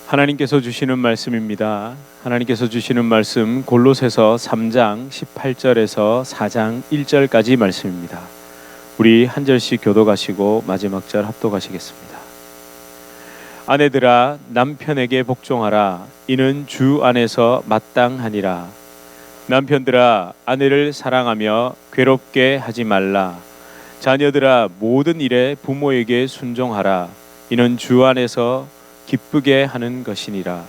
하나님께서 주시는 말씀입니다. 하나님께서 주시는 말씀 골로새서 3장 18절에서 4장 1절까지 말씀입니다. 우리 한 절씩 교독하시고 마지막 절 합독하시겠습니다. 아내들아 남편에게 복종하라. 이는 주 안에서 마땅하니라. 남편들아 아내를 사랑하며 괴롭게 하지 말라. 자녀들아 모든 일에 부모에게 순종하라. 이는 주 안에서 기쁘게 하는 것이니라.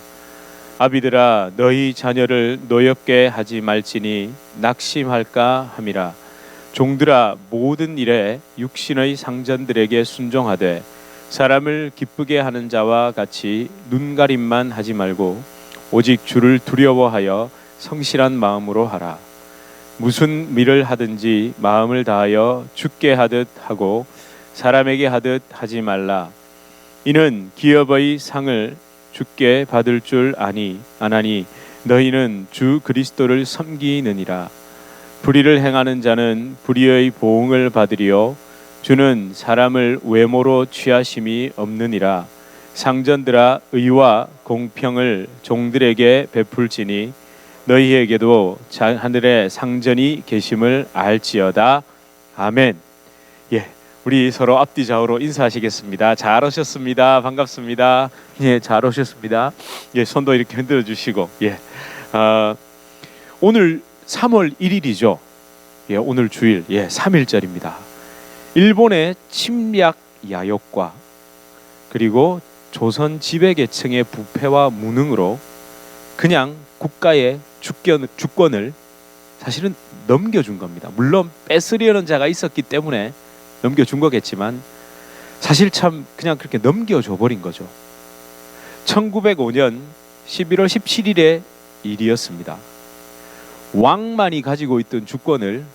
아비들아 너희 자녀를 노엽게 하지 말지니 낙심할까 함이라. 종들아 모든 일에 육신의 상전들에게 순종하되 사람을 기쁘게 하는 자와 같이 눈가림만 하지 말고 오직 주를 두려워하여 성실한 마음으로 하라. 무슨 일을 하든지 마음을 다하여 주께 하듯 하고 사람에게 하듯 하지 말라. 이는 기업의 상을 주께 받을 줄 아나니 너희는 주 그리스도를 섬기느니라. 불의를 행하는 자는 불의의 보응을 받으리요 주는 사람을 외모로 취하심이 없느니라. 상전들아 의와 공평을 종들에게 베풀지니 너희에게도 하늘에 상전이 계심을 알지어다. 아멘. 우리 서로 앞뒤 좌우로 인사하시겠습니다. 잘 오셨습니다. 반갑습니다. 잘 오셨습니다. 손도 이렇게 흔들어 주시고. 오늘 3월 1일이죠. 오늘 주일 3일절입니다. 일본의 침략 야욕과 그리고 조선 지배계층의 부패와 무능으로 그냥 국가의 주권을 사실은 넘겨준 겁니다. 물론 뺏으려는 자가 있었기 때문에 넘겨준 거겠지만 사실 참 그냥 그렇게 넘겨줘 버린 거죠. 1905년 11월 17일의 일이었습니다. 왕만이 가지고 있던 주권을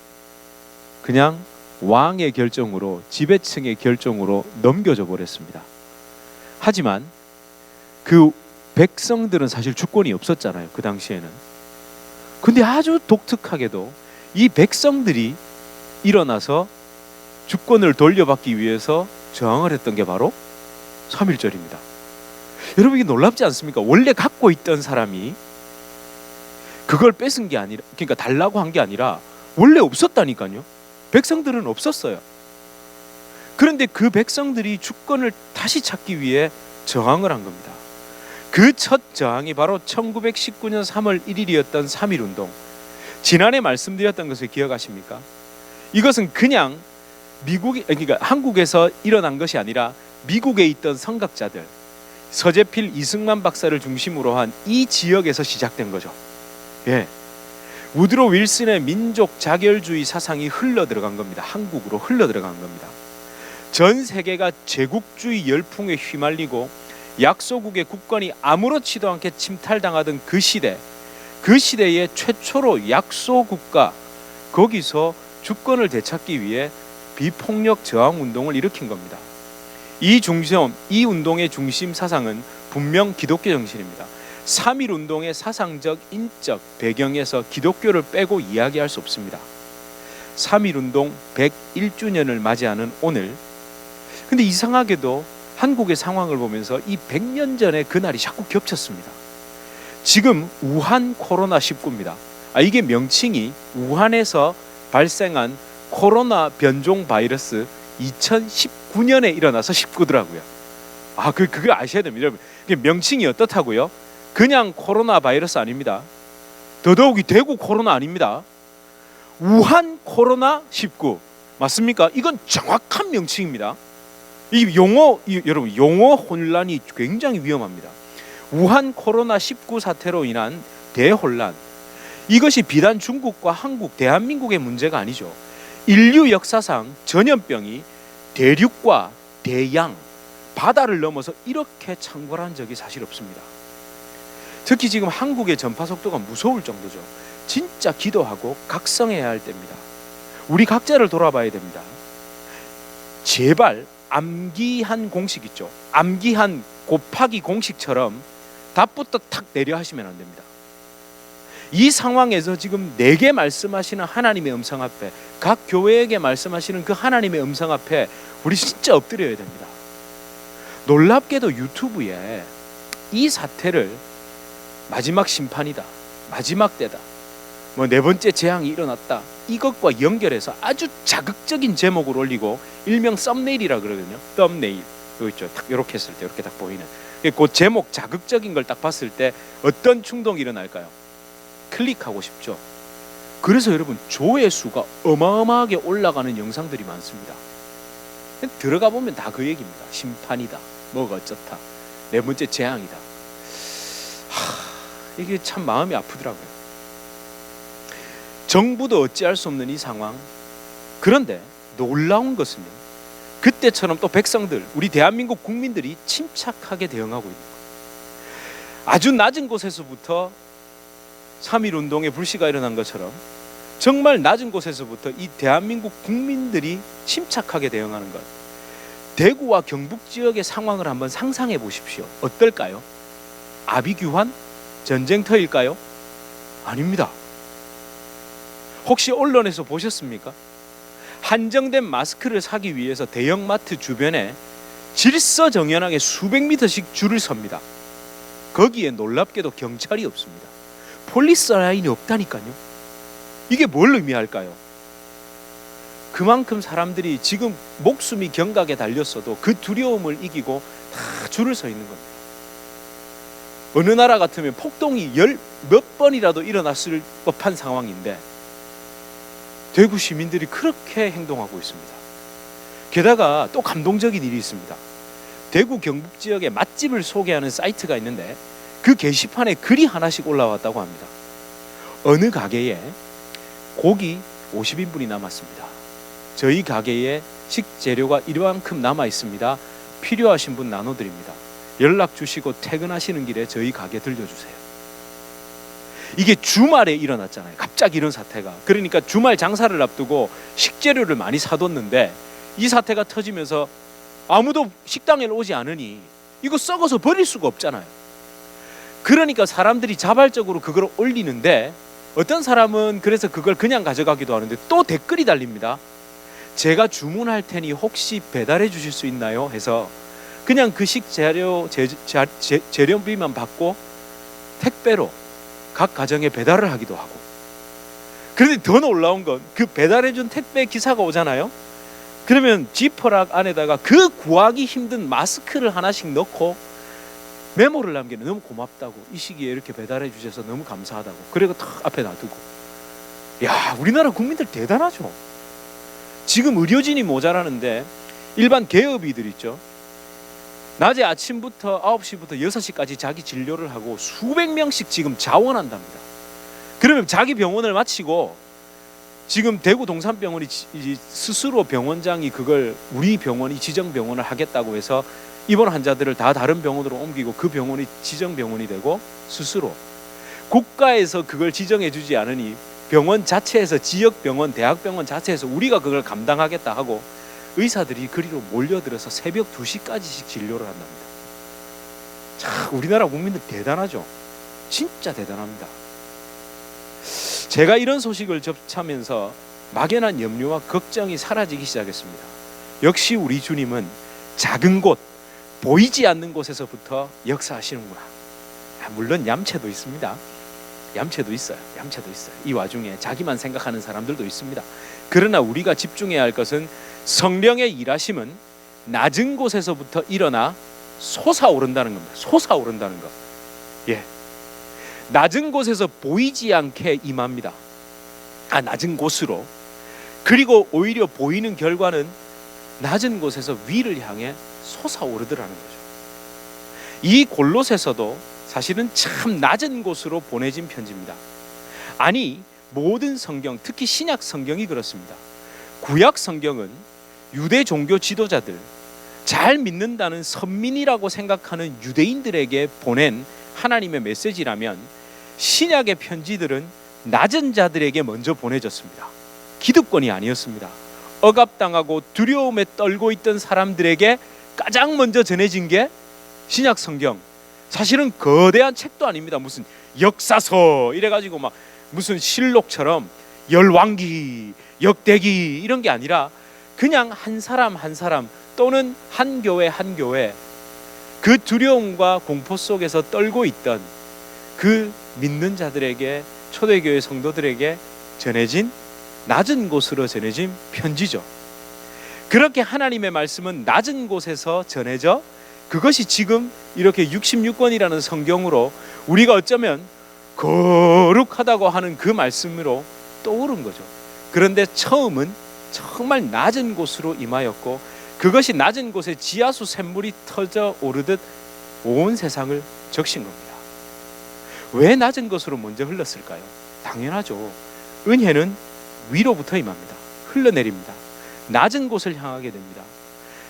그냥 왕의 결정으로 지배층의 결정으로 넘겨줘 버렸습니다. 하지만 그 백성들은 사실 주권이 없었잖아요. 그 당시에는. 근데 아주 독특하게도 이 백성들이 일어나서 주권을 돌려받기 위해서 저항을 했던 게 바로 3.1절입니다. 여러분 이게 놀랍지 않습니까? 원래 갖고 있던 사람이 그걸 뺏은 게 아니라, 그러니까 달라고 한 게 아니라 원래 없었다니까요. 백성들은 없었어요. 그런데 그 백성들이 주권을 다시 찾기 위해 저항을 한 겁니다. 그 첫 저항이 바로 1919년 3월 1일이었던 3.1운동. 지난해 말씀드렸던 것을 기억하십니까? 이것은 그냥 그러니까 한국에서 일어난 것이 아니라 미국에 있던 선각자들, 서재필, 이승만 박사를 중심으로 한 이 지역에서 시작된 거죠. 우드로 윌슨의 민족 자결주의 사상이 흘러 들어간 겁니다. 한국으로 흘러 들어간 겁니다. 전 세계가 제국주의 열풍에 휘말리고 약소국의 국권이 아무렇지도 않게 침탈당하던 그 시대에 최초로 약소국가 거기서 주권을 되찾기 위해 비폭력 저항 운동을 일으킨 겁니다. 이 운동의 중심 사상은 분명 기독교 정신입니다. 3.1 운동의 사상적, 인적 배경에서 기독교를 빼고 이야기할 수 없습니다. 3.1 운동 101주년을 맞이하는 오늘, 근데 이상하게도 한국의 상황을 보면서 이 100년 전의 그날이 자꾸 겹쳤습니다. 지금 우한 코로나19입니다. 이게 명칭이 우한에서 발생한 코로나 변종 바이러스 2019년에 일어나서 19더라고요. 그거 아셔야 됩니다. 여러분, 명칭이 어떻다고요? 그냥 코로나 바이러스 아닙니다. 더더욱이 대구 코로나 아닙니다. 우한 코로나 19 맞습니까? 이건 정확한 명칭입니다. 여러분 용어 혼란이 굉장히 위험합니다. 우한 코로나 19 사태로 인한 대혼란, 이것이 비단 중국과 한국, 대한민국의 문제가 아니죠. 인류 역사상 전염병이 대륙과 대양, 바다를 넘어서 이렇게 창궐한 적이 사실 없습니다. 특히 지금 한국의 전파 속도가 무서울 정도죠. 진짜 기도하고 각성해야 할 때입니다. 우리 각자를 돌아봐야 됩니다. 제발 암기한 공식 있죠. 암기한 곱하기 공식처럼 답부터 탁 내려 하시면 안 됩니다. 이 상황에서 지금 내게 말씀하시는 하나님의 음성 앞에, 각 교회에게 말씀하시는 그 하나님의 음성 앞에 우리 진짜 엎드려야 됩니다. 놀랍게도 유튜브에 이 사태를 마지막 심판이다, 마지막 때다, 뭐 네 번째 재앙이 일어났다, 이것과 연결해서 아주 자극적인 제목을 올리고 일명 썸네일이라 그러거든요. 썸네일 이거 있죠. 딱 이렇게 했을 때 이렇게 딱 보이는 그 제목 자극적인 걸 딱 봤을 때 어떤 충동이 일어날까요? 클릭하고 싶죠. 그래서 여러분 조회수가 어마어마하게 올라가는 영상들이 많습니다. 들어가 보면 다 그 얘기입니다. 심판이다, 뭐가 어쩌다, 네 번째 재앙이다. 이게 참 마음이 아프더라고요. 정부도 어찌할 수 없는 이 상황. 그런데 놀라운 것은요, 그때처럼 또 백성들, 우리 대한민국 국민들이 침착하게 대응하고 있는 거예요. 아주 낮은 곳에서부터 3.1 운동의 불씨가 일어난 것처럼 정말 낮은 곳에서부터 이 대한민국 국민들이 침착하게 대응하는 것. 대구와 경북 지역의 상황을 한번 상상해 보십시오. 어떨까요? 아비규환? 전쟁터일까요? 아닙니다. 혹시 언론에서 보셨습니까? 한정된 마스크를 사기 위해서 대형마트 주변에 질서정연하게 수백 미터씩 줄을 섭니다. 거기에 놀랍게도 경찰이 없습니다. 폴리스 라인이 없다니까요. 이게 뭘 의미할까요? 그만큼 사람들이 지금 목숨이 경각에 달렸어도 그 두려움을 이기고 다 줄을 서 있는 겁니다. 어느 나라 같으면 폭동이 몇 번이라도 일어났을 법한 상황인데 대구 시민들이 그렇게 행동하고 있습니다. 게다가 또 감동적인 일이 있습니다. 대구 경북 지역의 맛집을 소개하는 사이트가 있는데 그 게시판에 글이 하나씩 올라왔다고 합니다. 어느 가게에 고기 50인분이 남았습니다. 저희 가게에 식재료가 이만큼 남아 있습니다. 필요하신 분 나눠드립니다. 연락 주시고 퇴근하시는 길에 저희 가게 들려주세요. 이게 주말에 일어났잖아요. 갑자기 이런 사태가. 그러니까 주말 장사를 앞두고 식재료를 많이 사뒀는데 이 사태가 터지면서 아무도 식당에 오지 않으니 이거 썩어서 버릴 수가 없잖아요. 그러니까 사람들이 자발적으로 그걸 올리는데 어떤 사람은 그래서 그걸 그냥 가져가기도 하는데 또 댓글이 달립니다. 제가 주문할 테니 혹시 배달해 주실 수 있나요? 해서 그냥 그 식재료 재료비만 받고 택배로 각 가정에 배달을 하기도 하고. 그런데 더 놀라운 건 그 배달해준 택배 기사가 오잖아요. 그러면 지퍼락 안에다가 그 구하기 힘든 마스크를 하나씩 넣고 메모를 남기는, 너무 고맙다고, 이 시기에 이렇게 배달해 주셔서 너무 감사하다고. 그리고 탁 앞에 놔두고. 야, 우리나라 국민들 대단하죠. 지금 의료진이 모자라는데 일반 개업이들 있죠. 낮에 아침부터 9시부터 6시까지 자기 진료를 하고 수백 명씩 지금 자원한답니다. 그러면 자기 병원을 마치고 지금 대구 동산병원이 스스로 병원장이 그걸 우리 병원이 지정병원을 하겠다고 해서 입원 환자들을 다 다른 병원으로 옮기고 그 병원이 지정병원이 되고 스스로 국가에서 그걸 지정해 주지 않으니 병원 자체에서 지역병원, 대학병원 자체에서 우리가 그걸 감당하겠다 하고 의사들이 그리로 몰려들어서 새벽 2시까지씩 진료를 한답니다. 참 우리나라 국민들 대단하죠. 진짜 대단합니다. 제가 이런 소식을 접하면서 막연한 염려와 걱정이 사라지기 시작했습니다. 역시 우리 주님은 작은 곳, 보이지 않는 곳에서부터 역사하시는구나. 물론 얌체도 있습니다. 얌체도 있어요. 이 와중에 자기만 생각하는 사람들도 있습니다. 그러나 우리가 집중해야 할 것은 성령의 일하심은 낮은 곳에서부터 일어나 솟아오른다는 겁니다. 솟아오른다는 것. 예. 낮은 곳에서 보이지 않게 임합니다. 낮은 곳으로. 그리고 오히려 보이는 결과는 낮은 곳에서 위를 향해 솟아오르더라는 거죠. 이 골로새서도 사실은 참 낮은 곳으로 보내진 편지입니다. 아니, 모든 성경, 특히 신약 성경이 그렇습니다. 구약 성경은 유대 종교 지도자들, 잘 믿는다는 선민이라고 생각하는 유대인들에게 보낸 하나님의 메시지라면 신약의 편지들은 낮은 자들에게 먼저 보내졌습니다. 기득권이 아니었습니다. 억압당하고 두려움에 떨고 있던 사람들에게 가장 먼저 전해진 게 신약 성경. 사실은 거대한 책도 아닙니다. 무슨 역사서 이래가지고 막 무슨 실록처럼 열왕기, 역대기 이런 게 아니라 그냥 한 사람 한 사람 또는 한 교회 한 교회 그 두려움과 공포 속에서 떨고 있던 그 믿는 자들에게, 초대교회 성도들에게 전해진, 낮은 곳으로 전해진 편지죠. 그렇게 하나님의 말씀은 낮은 곳에서 전해져 그것이 지금 이렇게 66권이라는 성경으로 우리가 어쩌면 거룩하다고 하는 그 말씀으로 떠오른 거죠. 그런데 처음은 정말 낮은 곳으로 임하였고, 그것이 낮은 곳에 지하수 샘물이 터져 오르듯 온 세상을 적신 겁니다. 왜 낮은 곳으로 먼저 흘렀을까요? 당연하죠. 은혜는 위로부터 임합니다. 흘러내립니다. 낮은 곳을 향하게 됩니다.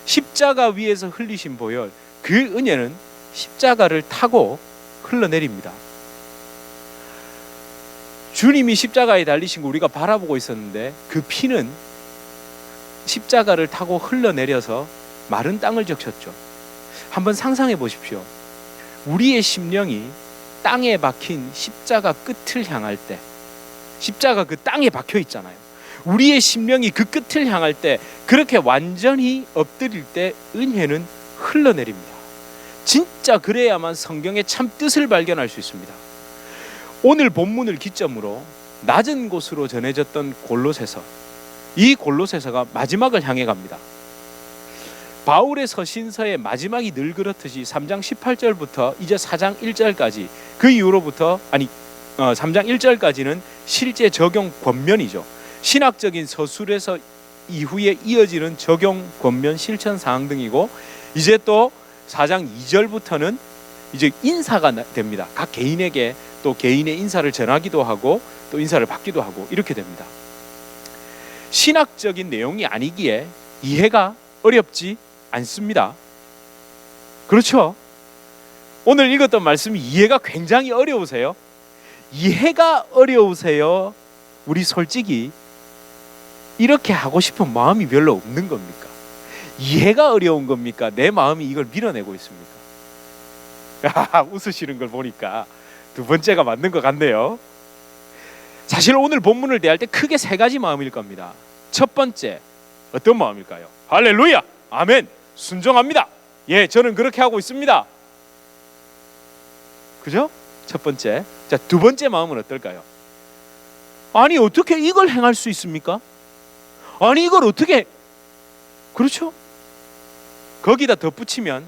십자가 위에서 흘리신 보혈, 그 은혜는 십자가를 타고 흘러내립니다. 주님이 십자가에 달리신 거 우리가 바라보고 있었는데, 그 피는 십자가를 타고 흘러내려서 마른 땅을 적셨죠. 한번 상상해 보십시오. 우리의 심령이 땅에 박힌 십자가 끝을 향할 때, 십자가 그 땅에 박혀 있잖아요. 우리의 심령이 그 끝을 향할 때, 그렇게 완전히 엎드릴 때 은혜는 흘러내립니다. 진짜 그래야만 성경의 참 뜻을 발견할 수 있습니다. 오늘 본문을 기점으로 낮은 곳으로 전해졌던 골로새서, 이 골로새서가 마지막을 향해 갑니다. 바울의 서신서의 마지막이 늘 그렇듯이 3장 18절부터 이제 4장 1절까지, 그 이후로부터 3장 1절까지는 실제 적용 권면이죠. 신학적인 서술에서 이후에 이어지는 적용 권면 실천 사항 등이고, 이제 또 4장 2절부터는 이제 인사가 됩니다. 각 개인에게 또 개인의 인사를 전하기도 하고 또 인사를 받기도 하고 이렇게 됩니다. 신학적인 내용이 아니기에 이해가 어렵지 않습니다. 그렇죠? 오늘 읽었던 말씀이 이해가 굉장히 어려우세요? 이해가 어려우세요? 우리 솔직히 이렇게 하고 싶은 마음이 별로 없는 겁니까? 이해가 어려운 겁니까? 내 마음이 이걸 밀어내고 있습니까? 웃으시는 걸 보니까 두 번째가 맞는 것 같네요. 사실 오늘 본문을 대할 때 크게 세 가지 마음일 겁니다. 첫 번째, 어떤 마음일까요? 할렐루야! 아멘! 순종합니다! 예, 저는 그렇게 하고 있습니다. 그죠? 첫 번째. 자, 두 번째 마음은 어떨까요? 아니, 어떻게 이걸 행할 수 있습니까? 아니, 이걸 어떻게, 그렇죠? 거기다 덧붙이면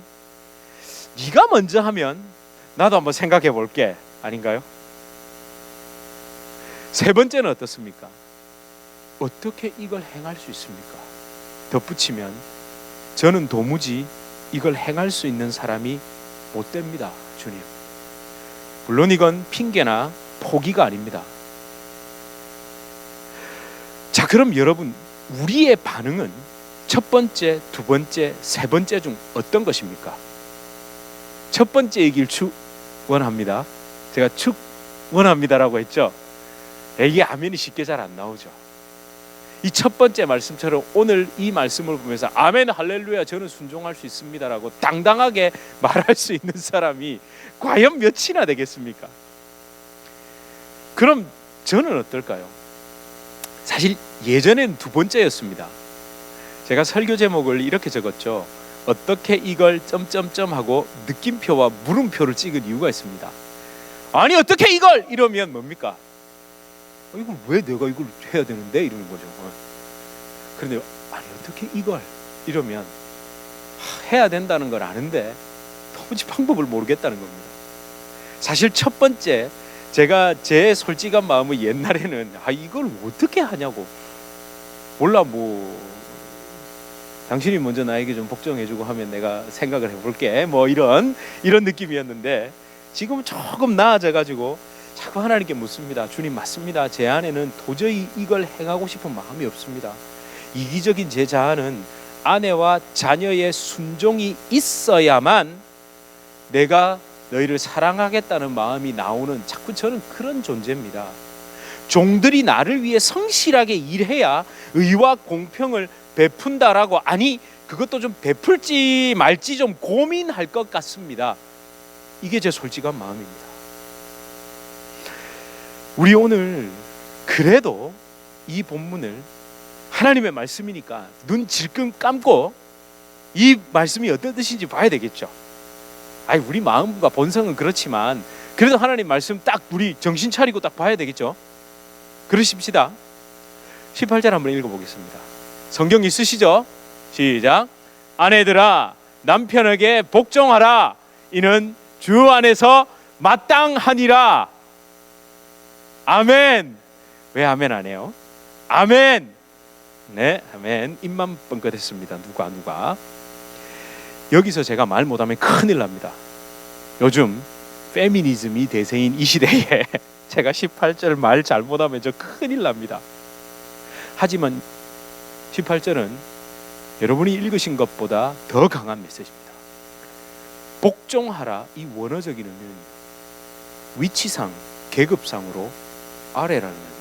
네가 먼저 하면 나도 한번 생각해 볼게, 아닌가요? 세 번째는 어떻습니까? 어떻게 이걸 행할 수 있습니까? 덧붙이면 저는 도무지 이걸 행할 수 있는 사람이 못 됩니다, 주님. 물론 이건 핑계나 포기가 아닙니다. 자, 그럼 여러분, 우리의 반응은 첫 번째, 두 번째, 세 번째 중 어떤 것입니까? 첫 번째이길 축원합니다. 제가 축원합니다라고 했죠. 이게 아멘이 쉽게 잘 안 나오죠. 이 첫 번째 말씀처럼 오늘 이 말씀을 보면서 아멘 할렐루야 저는 순종할 수 있습니다라고 당당하게 말할 수 있는 사람이 과연 몇이나 되겠습니까? 그럼 저는 어떨까요? 사실 예전엔 두 번째였습니다. 제가 설교 제목을 이렇게 적었죠. 어떻게 이걸 점점점 하고 느낌표와 물음표를 찍은 이유가 있습니다. 아니 어떻게 이걸 이러면 뭡니까? 이걸 왜 내가 이걸 해야 되는데 이러는 거죠. 그런데 아니 어떻게 이걸 이러면 해야 된다는 걸 아는데 도무지 방법을 모르겠다는 겁니다. 사실 첫 번째 제가 제 솔직한 마음은 옛날에는 이걸 어떻게 하냐고 몰라 당신이 먼저 나에게 좀 복종해주고 하면 내가 생각을 해볼게 이런 느낌이었는데 지금은 조금 나아져가지고 자꾸 하나님께 묻습니다. 주님 맞습니다. 제 안에는 도저히 이걸 행하고 싶은 마음이 없습니다. 이기적인 제 자아는 아내와 자녀의 순종이 있어야만 내가 너희를 사랑하겠다는 마음이 나오는 자꾸 저는 그런 존재입니다. 종들이 나를 위해 성실하게 일해야 의와 공평을 베푼다라고 아니 그것도 좀 베풀지 말지 좀 고민할 것 같습니다. 이게 제 솔직한 마음입니다. 우리 오늘 그래도 이 본문을 하나님의 말씀이니까 눈 질끈 감고 이 말씀이 어떤 뜻인지 봐야 되겠죠. 아니 우리 마음과 본성은 그렇지만 그래도 하나님 말씀 딱 우리 정신 차리고 딱 봐야 되겠죠. 그러십시다. 18절 한번 읽어보겠습니다. 성경 있으시죠? 시작. 아내들아 남편에게 복종하라. 이는 주 안에서 마땅하니라. 아멘. 왜 아멘 안 해요? 아멘. 네, 아멘. 입만 뻥끗했습니다. 누가 여기서 제가 말 못하면 큰일 납니다. 요즘 페미니즘이 대세인 이 시대에 제가 18절 말 잘못하면 저 큰일 납니다. 하지만 18절은 여러분이 읽으신 것보다 더 강한 메시지입니다. 복종하라. 이 원어적 의미는 위치상, 계급상으로 아래라는 의미입니다.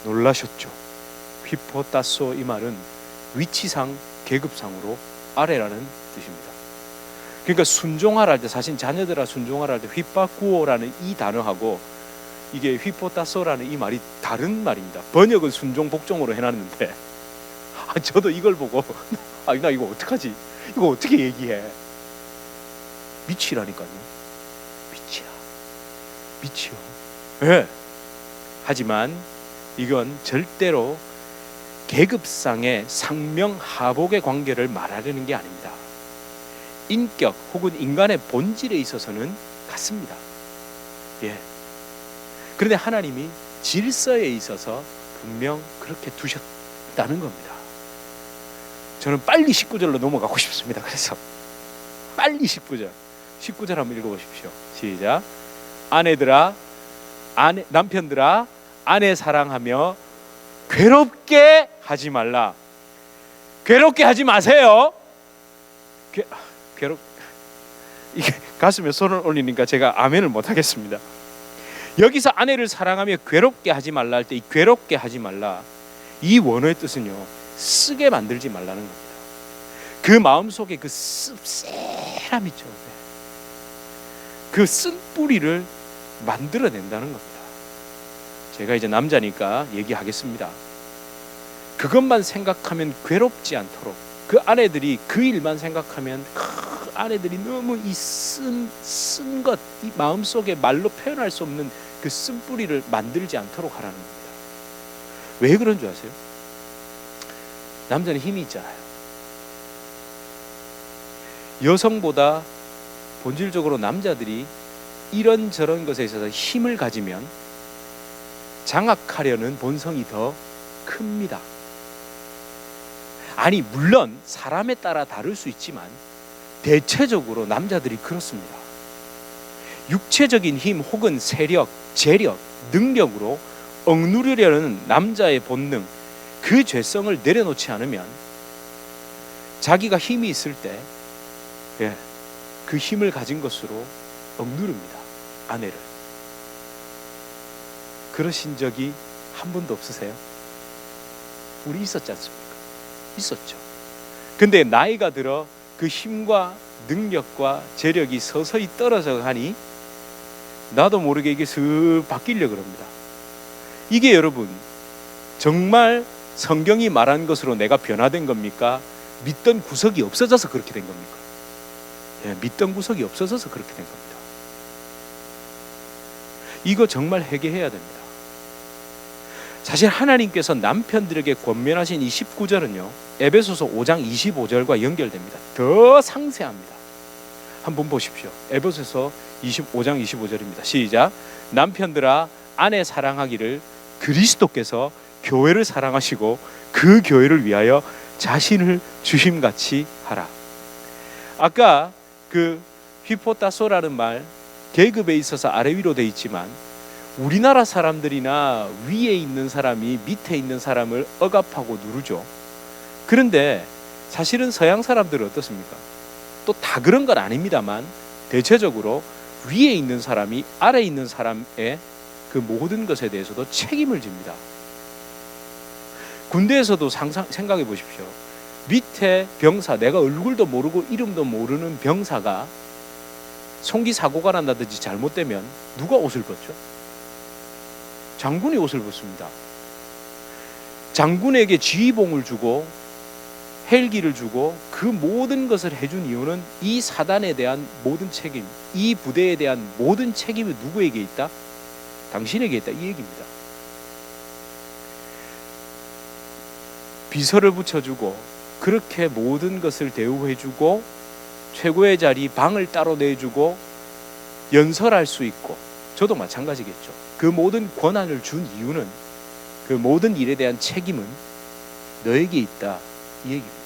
놀라셨죠? 휘포따소 이 말은 위치상, 계급상으로 아래라는 뜻입니다. 그러니까 순종하라 할 때 사실 자녀들아 순종하라 할 때 휘빠꾸오라는 이 단어하고 이게 휘포따소라는 이 말이 다른 말입니다. 번역은 순종 복종으로 해놨는데 저도 이걸 보고 나 이거 어떡하지? 이거 어떻게 얘기해? 미치라니까요. 미치요. 네. 하지만 이건 절대로 계급상의 상명하복의 관계를 말하려는 게 아닙니다. 인격 혹은 인간의 본질에 있어서는 같습니다. 예. 그런데 하나님이 질서에 있어서 분명 그렇게 두셨다는 겁니다. 저는 빨리 19절로 넘어가고 싶습니다. 그래서 빨리 19절 한번 읽어보십시오. 시작. 남편들아 아내 사랑하며 괴롭게 하지 말라. 괴롭게 하지 마세요. 이게 가슴에 손을 올리니까 제가 아멘을 못 하겠습니다. 여기서 아내를 사랑하며 괴롭게 하지 말라 할 때 이 괴롭게 하지 말라 이 원어의 뜻은요 쓰게 만들지 말라는 겁니다. 그 마음속에 그 씁쓸함 있죠. 그 쓴뿌리를 만들어낸다는 겁니다. 제가 이제 남자니까 얘기하겠습니다. 그것만 생각하면 괴롭지 않도록 그 아내들이 그 일만 생각하면 아내들이 너무 이 쓴 것 이 마음속에 말로 표현할 수 없는 그 쓴뿌리를 만들지 않도록 하라는 겁니다. 왜 그런 줄 아세요? 남자는 힘이 있잖아요. 여성보다 본질적으로 남자들이 이런저런 것에 있어서 힘을 가지면 장악하려는 본성이 더 큽니다. 아니 물론 사람에 따라 다를 수 있지만 대체적으로 남자들이 그렇습니다. 육체적인 힘 혹은 세력, 재력, 능력으로 억누르려는 남자의 본능, 그 죄성을 내려놓지 않으면 자기가 힘이 있을 때 그 힘을 가진 것으로 억누릅니다. 아내를. 그러신 적이 한 번도 없으세요? 우리 있었지 않습니까? 있었죠. 근데 나이가 들어 그 힘과 능력과 재력이 서서히 떨어져 가니 나도 모르게 이게 슥 바뀌려고 합니다. 이게 여러분 정말 성경이 말한 것으로 내가 변화된 겁니까? 믿던 구석이 없어져서 그렇게 된 겁니까? 믿던 구석이 없어져서 그렇게 된 겁니다. 이거 정말 회개해야 됩니다. 사실 하나님께서 남편들에게 권면하신 이 19절은요 에베소서 5장 25절과 연결됩니다. 더 상세합니다. 한번 보십시오. 에베소서 5장 25절입니다. 시작. 남편들아 아내 사랑하기를 그리스도께서 교회를 사랑하시고 그 교회를 위하여 자신을 주심같이 하라. 아까 그 휘포따소라는 말 계급에 있어서 아래 위로 돼 있지만 우리나라 사람들이나 위에 있는 사람이 밑에 있는 사람을 억압하고 누르죠. 그런데 사실은 서양 사람들은 어떻습니까? 또 다 그런 건 아닙니다만 대체적으로 위에 있는 사람이 아래 있는 사람의 그 모든 것에 대해서도 책임을 집니다. 군대에서도 생각해 보십시오. 밑에 병사, 내가 얼굴도 모르고 이름도 모르는 병사가 총기 사고가 난다든지 잘못되면 누가 옷을 벗죠? 장군이 옷을 벗습니다. 장군에게 지휘봉을 주고 헬기를 주고 그 모든 것을 해준 이유는 이 사단에 대한 모든 책임, 이 부대에 대한 모든 책임이 누구에게 있다? 당신에게 있다, 이 얘기입니다. 비서를 붙여주고 그렇게 모든 것을 대우해주고 최고의 자리 방을 따로 내주고 연설할 수 있고, 저도 마찬가지겠죠. 그 모든 권한을 준 이유는 그 모든 일에 대한 책임은 너에게 있다, 이 얘기입니다.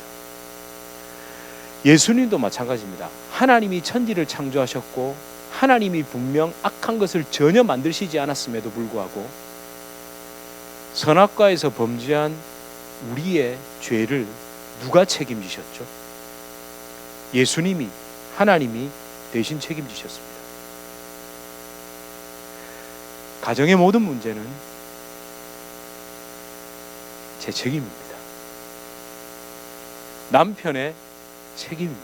예수님도 마찬가지입니다. 하나님이 천지를 창조하셨고 하나님이 분명 악한 것을 전혀 만드시지 않았음에도 불구하고 선악과에서 범죄한 우리의 죄를 누가 책임지셨죠? 예수님이, 하나님이 대신 책임지셨습니다. 가정의 모든 문제는 제 책임입니다. 남편의 책임입니다.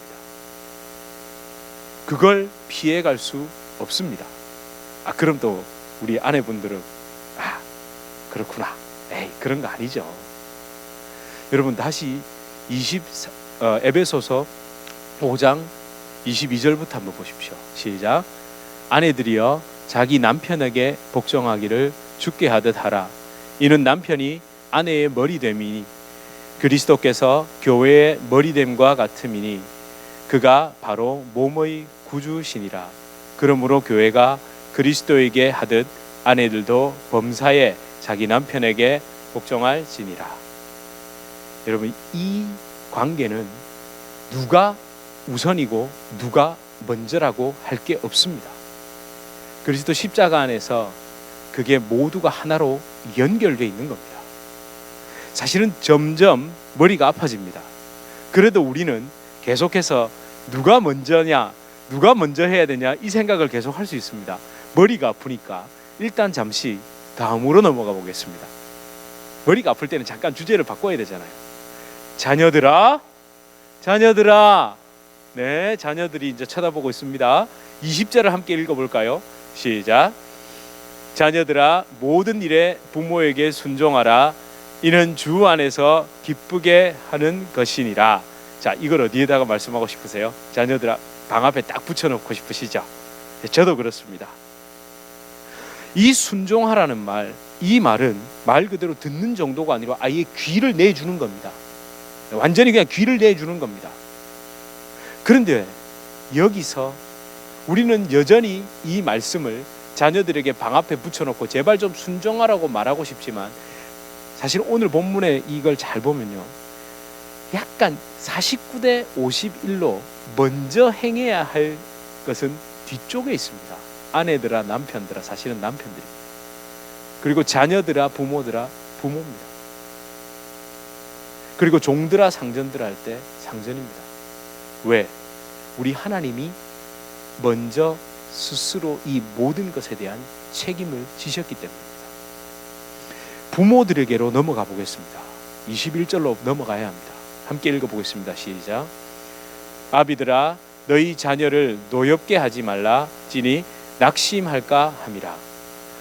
그걸 피해갈 수 없습니다. 그럼 또 우리 아내분들은 그렇구나, 에이 그런 거 아니죠. 여러분 다시 에베소서 5장 22절부터 한번 보십시오. 시작. 아내들이여 자기 남편에게 복종하기를 주께 하듯 하라. 이는 남편이 아내의 머리됨이니 그리스도께서 교회의 머리됨과 같음이니 그가 바로 몸의 구주시니라. 그러므로 교회가 그리스도에게 하듯 아내들도 범사에 자기 남편에게 복종할지니라. 여러분 이 관계는 누가 우선이고 누가 먼저라고 할 게 없습니다. 그리스도 십자가 안에서 그게 모두가 하나로 연결되어 있는 겁니다. 사실은 점점 머리가 아파집니다. 그래도 우리는 계속해서 누가 먼저냐, 누가 먼저 해야 되냐 이 생각을 계속 할 수 있습니다. 머리가 아프니까 일단 잠시 다음으로 넘어가 보겠습니다. 머리가 아플 때는 잠깐 주제를 바꿔야 되잖아요. 자녀들아, 네, 자녀들이 이제 쳐다보고 있습니다. 20절을 함께 읽어볼까요? 시작. 자녀들아 모든 일에 부모에게 순종하라. 이는 주 안에서 기쁘게 하는 것이니라. 자, 이걸 어디에다가 말씀하고 싶으세요? 자녀들아 방 앞에 딱 붙여놓고 싶으시죠? 저도 그렇습니다. 이 순종하라는 말, 이 말은 말 그대로 듣는 정도가 아니라 아예 귀를 내주는 겁니다. 완전히 그냥 귀를 내주는 겁니다. 그런데 여기서 우리는 여전히 이 말씀을 자녀들에게 방 앞에 붙여놓고 제발 좀 순종하라고 말하고 싶지만 사실 오늘 본문에 이걸 잘 보면요, 약간 49대 51로 먼저 행해야 할 것은 뒤쪽에 있습니다. 아내들아 남편들아, 사실은 남편들입니다. 그리고 자녀들아 부모들아, 부모입니다. 그리고 종들아 상전들아 할 때 상전입니다. 왜? 우리 하나님이 먼저 스스로 이 모든 것에 대한 책임을 지셨기 때문입니다. 부모들에게로 넘어가 보겠습니다. 21절로 넘어가야 합니다. 함께 읽어보겠습니다. 시작. 아비들아 너희 자녀를 노엽게 하지 말라. 찌니 낙심할까 함이라.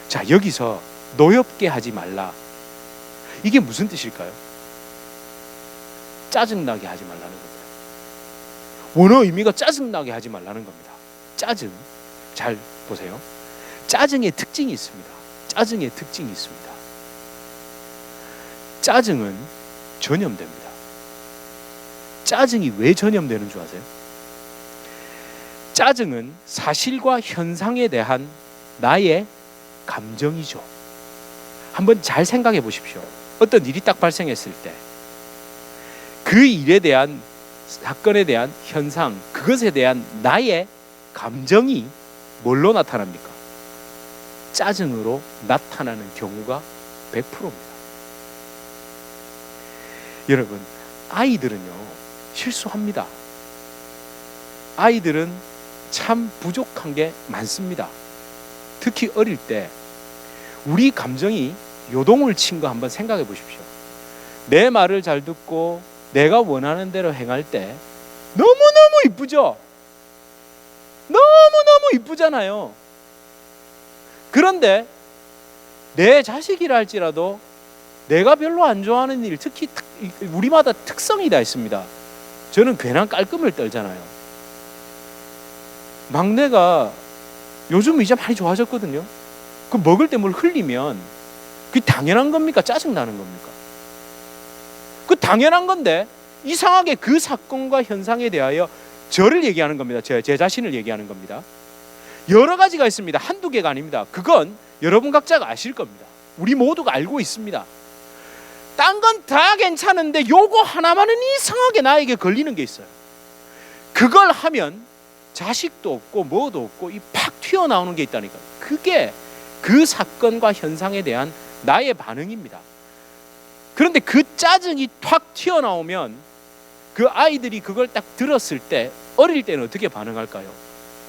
자, 여기서 노엽게 하지 말라, 이게 무슨 뜻일까요? 짜증나게 하지 말라는 겁니다. 원어 의미가 짜증나게 하지 말라는 겁니다. 짜증, 잘 보세요. 짜증의 특징이 있습니다. 짜증의 특징이 있습니다. 짜증은 전염됩니다. 짜증이 왜 전염되는 줄 아세요? 짜증은 사실과 현상에 대한 나의 감정이죠. 한번 잘 생각해 보십시오. 어떤 일이 딱 발생했을 때 그 일에 대한, 사건에 대한 현상, 그것에 대한 나의 감정이 뭘로 나타납니까? 짜증으로 나타나는 경우가 100%입니다. 여러분, 아이들은요 실수합니다. 아이들은 참 부족한 게 많습니다. 특히 어릴 때 우리 감정이 요동을 친 거 한번 생각해 보십시오. 내 말을 잘 듣고 내가 원하는 대로 행할 때 너무너무 이쁘죠? 너무너무 이쁘잖아요. 그런데 내 자식이라 할지라도 내가 별로 안 좋아하는 일, 특히 우리마다 특성이 다 있습니다. 저는 괜한 깔끔을 떨잖아요. 막내가 요즘 이제 많이 좋아졌거든요. 그 먹을 때 뭘 흘리면 그게 당연한 겁니까? 짜증나는 겁니까? 그 당연한 건데 이상하게 그 사건과 현상에 대하여 저를 얘기하는 겁니다. 제 자신을 얘기하는 겁니다. 여러 가지가 있습니다. 한두 개가 아닙니다. 그건 여러분 각자가 아실 겁니다. 우리 모두가 알고 있습니다. 딴 건 다 괜찮은데 요거 하나만은 이상하게 나에게 걸리는 게 있어요. 그걸 하면 자식도 없고 뭐도 없고 이 팍 튀어나오는 게 있다니까요. 그게 그 사건과 현상에 대한 나의 반응입니다. 그런데 그 짜증이 탁 튀어나오면 그 아이들이 그걸 딱 들었을 때 어릴 때는 어떻게 반응할까요?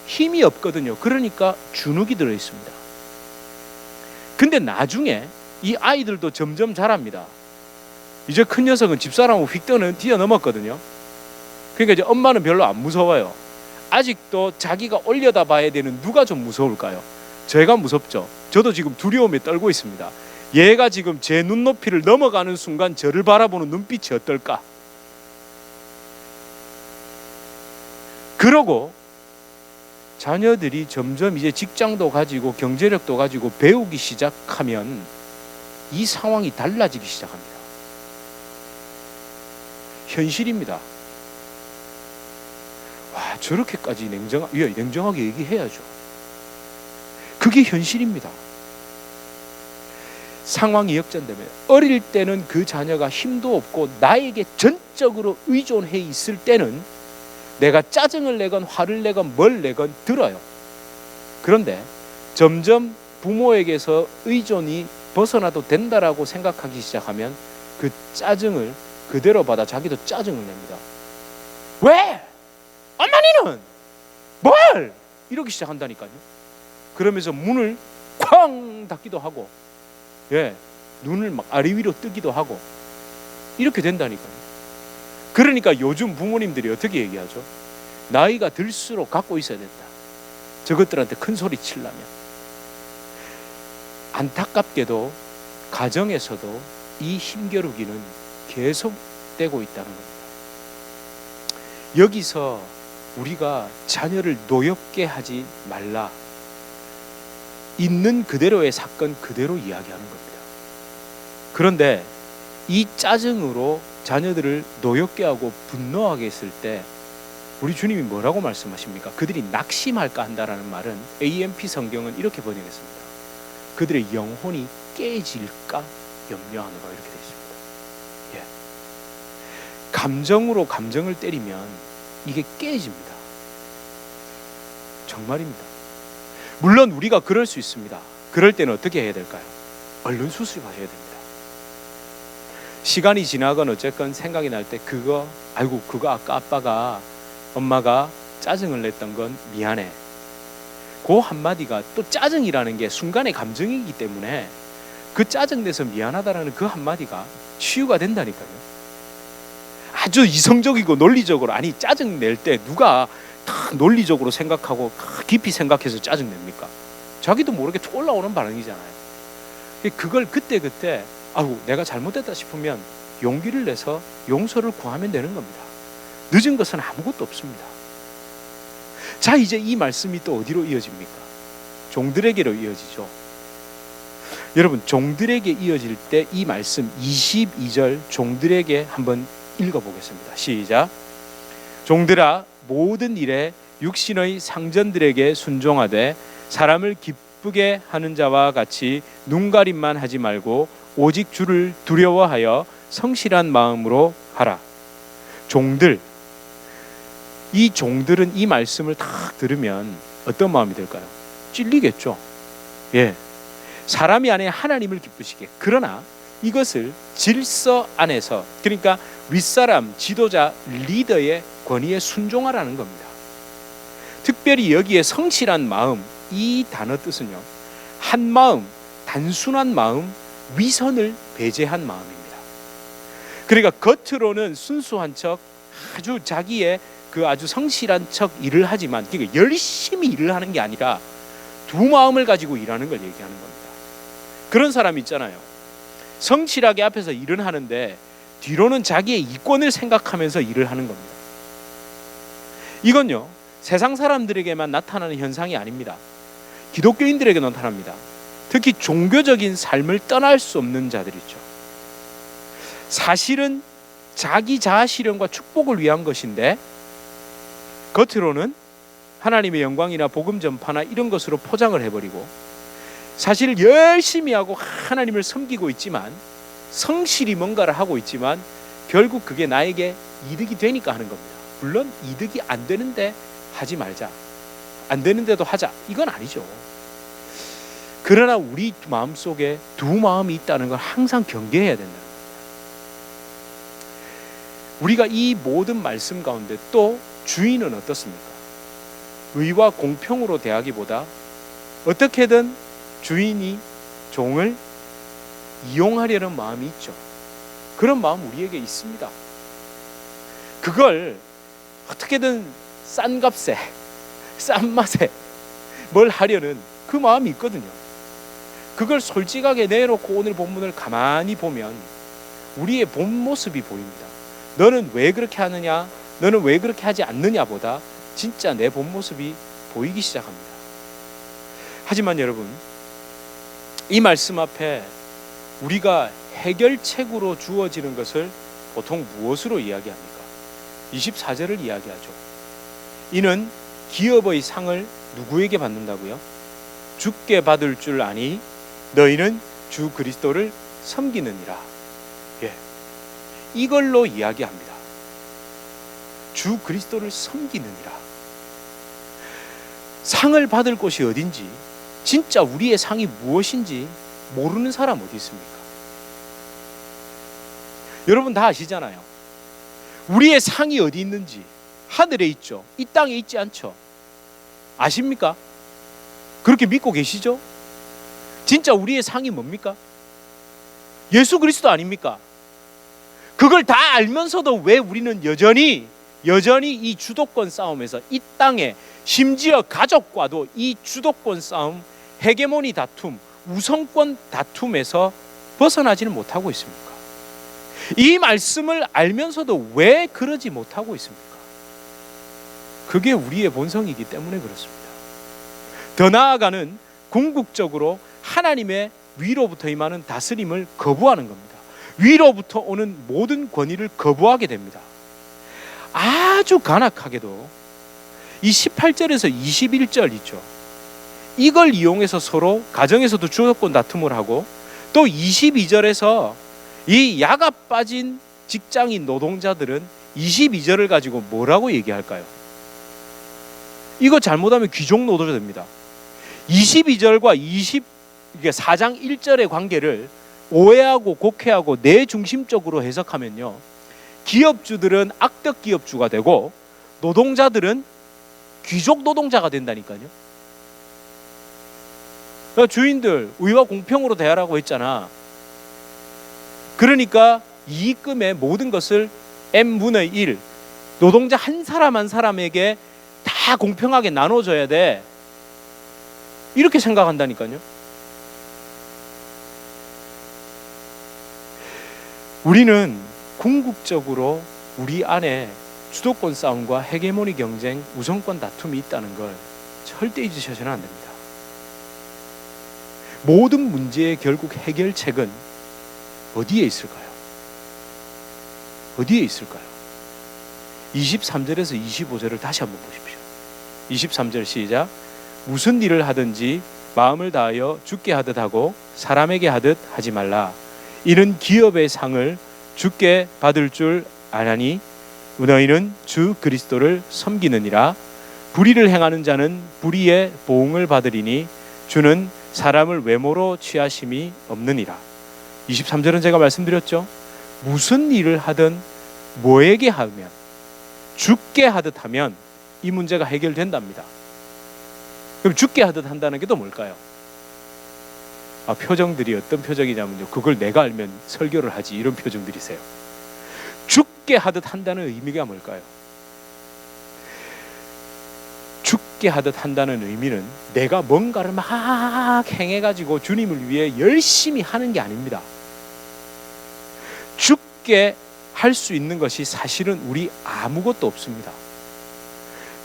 힘이 없거든요. 그러니까 주눅이 들어 있습니다. 근데 나중에 이 아이들도 점점 자랍니다. 이제 큰 녀석은 집사람하고 휙 뛰어넘었거든요. 그러니까 이제 엄마는 별로 안 무서워요. 아직도 자기가 올려다 봐야 되는 누가 좀 무서울까요? 제가 무섭죠. 저도 지금 두려움에 떨고 있습니다. 얘가 지금 제 눈높이를 넘어가는 순간 저를 바라보는 눈빛이 어떨까? 그러고 자녀들이 점점 이제 직장도 가지고 경제력도 가지고 배우기 시작하면 이 상황이 달라지기 시작합니다. 현실입니다. 와, 저렇게까지 냉정하게 얘기해야죠. 그게 현실입니다. 상황이 역전되면 어릴 때는 그 자녀가 힘도 없고 나에게 전적으로 의존해 있을 때는 내가 짜증을 내건 화를 내건 뭘 내건 들어요. 그런데 점점 부모에게서 의존이 벗어나도 된다라고 생각하기 시작하면 그 짜증을 그대로 받아 자기도 짜증을 냅니다. 왜? 엄마니는 뭘? 이러기 시작한다니까요. 그러면서 문을 쾅 닫기도 하고, 눈을 막 아래 위로 뜨기도 하고 이렇게 된다니까요. 그러니까 요즘 부모님들이 어떻게 얘기하죠? 나이가 들수록 갖고 있어야 된다. 저것들한테 큰 소리 치려면. 안타깝게도 가정에서도 이 힘겨루기는 계속되고 있다는 겁니다. 여기서 우리가 자녀를 노엽게 하지 말라. 있는 그대로의 사건 그대로 이야기하는 겁니다. 그런데 이 짜증으로 자녀들을 노엽게 하고 분노하게 했을 때 우리 주님이 뭐라고 말씀하십니까? 그들이 낙심할까 한다라는 말은 AMP 성경은 이렇게 번역했습니다. 그들의 영혼이 깨질까 염려하노라, 이렇게 되어 있습니다. 감정으로 감정을 때리면 이게 깨집니다. 정말입니다. 물론 우리가 그럴 수 있습니다. 그럴 때는 어떻게 해야 될까요? 얼른 수술하셔야 됩니다. 시간이 지나건 어쨌건 생각이 날 때 그거 아까 아빠가 엄마가 짜증을 냈던 건 미안해. 그 한마디가 또 짜증이라는 게 순간의 감정이기 때문에 그 짜증내서 미안하다라는 그 한마디가 치유가 된다니까요. 아주 이성적이고 논리적으로, 아니 짜증 낼 때 누가 다 논리적으로 생각하고 깊이 생각해서 짜증 냅니까? 자기도 모르게 올라오는 반응이잖아요. 그걸 그때 내가 잘못했다 싶으면 용기를 내서 용서를 구하면 되는 겁니다. 늦은 것은 아무것도 없습니다. 자, 이제 이 말씀이 또 어디로 이어집니까? 종들에게로 이어지죠. 여러분, 종들에게 이어질 때 이 말씀 22절 종들에게 한번 읽어보겠습니다. 시작. 종들아, 모든 일에 육신의 상전들에게 순종하되 사람을 기쁘게 하는 자와 같이 눈가림만 하지 말고 오직 주를 두려워하여 성실한 마음으로 하라. 종들, 이 종들은 이 말씀을 딱 들으면 어떤 마음이 들까요? 찔리겠죠. 사람이 아니라 하나님을 기쁘시게. 그러나 이것을 질서 안에서, 그러니까 윗사람, 지도자, 리더의 권위에 순종하라는 겁니다. 특별히 여기에 성실한 마음, 이 단어 뜻은요, 한 마음, 단순한 마음, 위선을 배제한 마음입니다. 그러니까 겉으로는 순수한 척, 아주 자기의 아주 성실한 척 일을 하지만, 그러니까 열심히 일을 하는 게 아니라 두 마음을 가지고 일하는 걸 얘기하는 겁니다. 그런 사람 있잖아요. 성실하게 앞에서 일은 하는데 뒤로는 자기의 이권을 생각하면서 일을 하는 겁니다. 이건요, 세상 사람들에게만 나타나는 현상이 아닙니다. 기독교인들에게 나타납니다. 특히 종교적인 삶을 떠날 수 없는 자들 있죠. 사실은 자기 자아 실현과 축복을 위한 것인데 겉으로는 하나님의 영광이나 복음 전파나 이런 것으로 포장을 해버리고 사실 열심히 하고 하나님을 섬기고 있지만, 성실히 뭔가를 하고 있지만 결국 그게 나에게 이득이 되니까 하는 겁니다. 물론 이득이 안 되는데 하지 말자, 안 되는데도 하자, 이건 아니죠. 그러나 우리 마음속에 두 마음이 있다는 걸 항상 경계해야 된다는 겁니다. 우리가 이 모든 말씀 가운데 또 주인은 어떻습니까? 의와 공평으로 대하기보다 어떻게든 주인이 종을 이용하려는 마음이 있죠. 그런 마음 우리에게 있습니다. 그걸 어떻게든 싼 값에, 싼 맛에 뭘 하려는 그 마음이 있거든요. 그걸 솔직하게 내놓고 오늘 본문을 가만히 보면 우리의 본 모습이 보입니다. 너는 왜 그렇게 하느냐, 너는 왜 그렇게 하지 않느냐보다 진짜 내 본 모습이 보이기 시작합니다. 하지만 여러분, 이 말씀 앞에 우리가 해결책으로 주어지는 것을 보통 무엇으로 이야기합니까? 24절을 이야기하죠. 이는 기업의 상을 누구에게 받는다고요? 주께 받을 줄 아니 너희는 주 그리스도를 섬기느니라. 예, 이걸로 이야기합니다. 주 그리스도를 섬기느니라. 상을 받을 곳이 어딘지, 진짜 우리의 상이 무엇인지 모르는 사람 어디 있습니까? 여러분 다 아시잖아요. 우리의 상이 어디 있는지. 하늘에 있죠. 이 땅에 있지 않죠. 아십니까? 그렇게 믿고 계시죠? 진짜 우리의 상이 뭡니까? 예수 그리스도 아닙니까? 그걸 다 알면서도 왜 우리는 여전히 이 주도권 싸움에서 이 땅에, 심지어 가족과도 이 주도권 싸움, 헤게모니 다툼, 우선권 다툼에서 벗어나지는 못하고 있습니까? 이 말씀을 알면서도 왜 그러지 못하고 있습니까? 그게 우리의 본성이기 때문에 그렇습니다. 더 나아가는 궁극적으로 하나님의 위로부터 임하는 다스림을 거부하는 겁니다. 위로부터 오는 모든 권위를 거부하게 됩니다. 아주 간악하게도 이 18절에서 21절 있죠. 이걸 이용해서 서로 가정에서도 주도권 다툼을 하고, 또 22절에서 이 야가 빠진 직장인 노동자들은 22절을 가지고 뭐라고 얘기할까요? 이거 잘못하면 귀족 노동자 됩니다. 22절과 4장 1절의 관계를 오해하고 곡해하고 내 중심적으로 해석하면요, 기업주들은 악덕 기업주가 되고 노동자들은 귀족 노동자가 된다니까요. 주인들 의와 공평으로 대하라고 했잖아. 그러니까 이익금의 모든 것을 n분의 1, 노동자 한 사람 한 사람에게 다 공평하게 나눠줘야 돼, 이렇게 생각한다니까요. 우리는 궁극적으로 우리 안에 주도권 싸움과 헤게모니 경쟁, 우선권 다툼이 있다는 걸 절대 잊으셔서는 안 됩니다. 모든 문제의 결국 해결책은 어디에 있을까요? 어디에 있을까요? 23절에서 25절을 다시 한번 보십시오. 23절 시작. 무슨 일을 하든지 마음을 다하여 주께 하듯 하고 사람에게 하듯 하지 말라. 이는 기업의 상을 주께 받을 줄 아나니 너희는 주 그리스도를 섬기느니라. 불의를 행하는 자는 불의의 보응을 받으리니 주는 사람을 외모로 취하심이 없느니라. 23절은 제가 말씀드렸죠. 무슨 일을 하든 뭐에게 하면, 주께 하듯 하면 이 문제가 해결된답니다. 그럼 주께 하듯 한다는 게 또 뭘까요? 표정들이 어떤 표정이냐면요, 그걸 내가 알면 설교를 하지, 이런 표정들이세요. 주께 하듯 한다는 의미가 뭘까요? 주께 하듯 한다는 의미는 내가 뭔가를 막 행해가지고 주님을 위해 열심히 하는 게 아닙니다. 죽게 할 수 있는 것이 사실은 우리 아무것도 없습니다.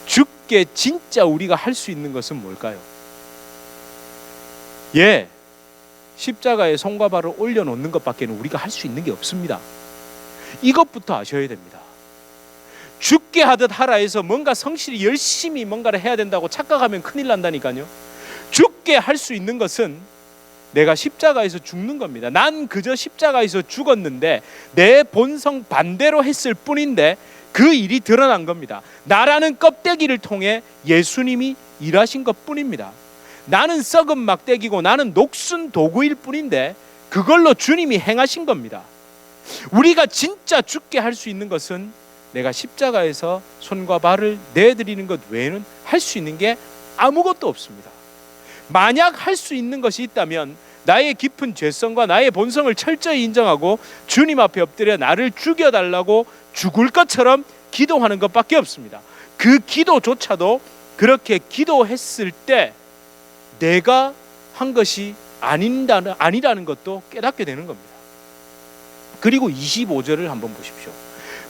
죽게 진짜 우리가 할 수 있는 것은 뭘까요? 십자가에 손과 발을 올려놓는 것밖에 우리가 할 수 있는 게 없습니다. 이것부터 아셔야 됩니다. 죽게 하듯 하라 해서 뭔가 성실히 열심히 뭔가를 해야 된다고 착각하면 큰일 난다니까요. 죽게 할 수 있는 것은 내가 십자가에서 죽는 겁니다. 난 그저 십자가에서 죽었는데 내 본성 반대로 했을 뿐인데 그 일이 드러난 겁니다. 나라는 껍데기를 통해 예수님이 일하신 것 뿐입니다. 나는 썩은 막대기고 나는 녹슨 도구일 뿐인데 그걸로 주님이 행하신 겁니다. 우리가 진짜 죽게 할 수 있는 것은 내가 십자가에서 손과 발을 내드리는 것 외에는 할 수 있는 게 아무것도 없습니다. 만약 할 수 있는 것이 있다면 나의 깊은 죄성과 나의 본성을 철저히 인정하고 주님 앞에 엎드려 나를 죽여달라고 죽을 것처럼 기도하는 것밖에 없습니다. 그 기도조차도 그렇게 기도했을 때 내가 한 것이 아니라는 것도 깨닫게 되는 겁니다. 그리고 25절을 한번 보십시오.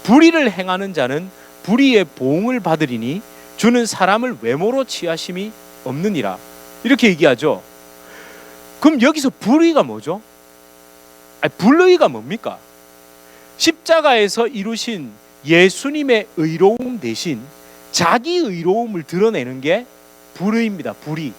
불의를 행하는 자는 불의의 보응을 받으리니 주는 사람을 외모로 취하심이 없느니라. 이렇게 얘기하죠. 그럼 여기서 불의가 뭐죠? 불의가 뭡니까? 십자가에서 이루신 예수님의 의로움 대신 자기 의로움을 드러내는 게 불의입니다. 불의.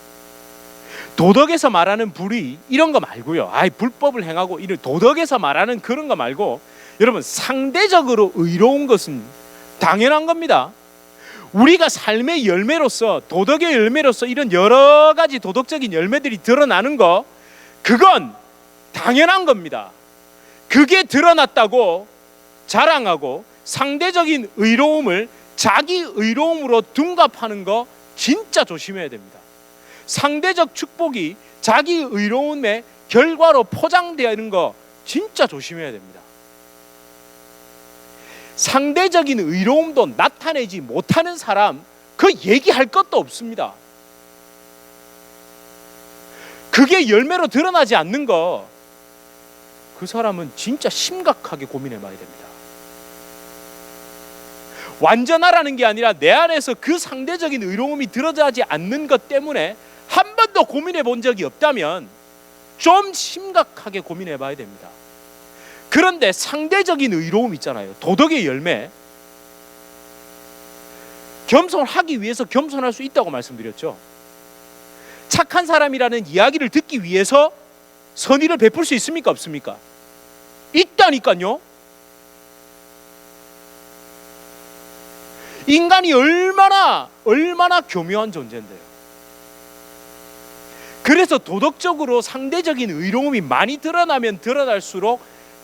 도덕에서 말하는 불의 이런 거 말고요. 불법을 행하고 이런 도덕에서 말하는 그런 거 말고 여러분 상대적으로 의로운 것은 당연한 겁니다. 우리가 삶의 열매로서 도덕의 열매로서 이런 여러 가지 도덕적인 열매들이 드러나는 거 그건 당연한 겁니다. 그게 드러났다고 자랑하고 상대적인 의로움을 자기 의로움으로 둔갑하는 거 진짜 조심해야 됩니다. 상대적 축복이 자기 의로움의 결과로 포장되는 거 진짜 조심해야 됩니다. 상대적인 의로움도 나타내지 못하는 사람 그 얘기할 것도 없습니다. 그게 열매로 드러나지 않는 거 그 사람은 진짜 심각하게 고민해 봐야 됩니다. 완전하라는 게 아니라 내 안에서 그 상대적인 의로움이 드러나지 않는 것 때문에 한 번도 고민해 본 적이 없다면 좀 심각하게 고민해 봐야 됩니다. 그런데 상대적인 의로움 있잖아요. 도덕의 열매. 겸손하기 위해서 겸손할 수 있다고 말씀드렸죠. 착한 사람이라는 이야기를 듣기 위해서 선의를 베풀 수 있습니까? 없습니까? 있다니까요. 인간이 얼마나 교묘한 존재인데요. 그래서 도덕적으로 상대적인 의로움이 많이 드러나면 드러날수록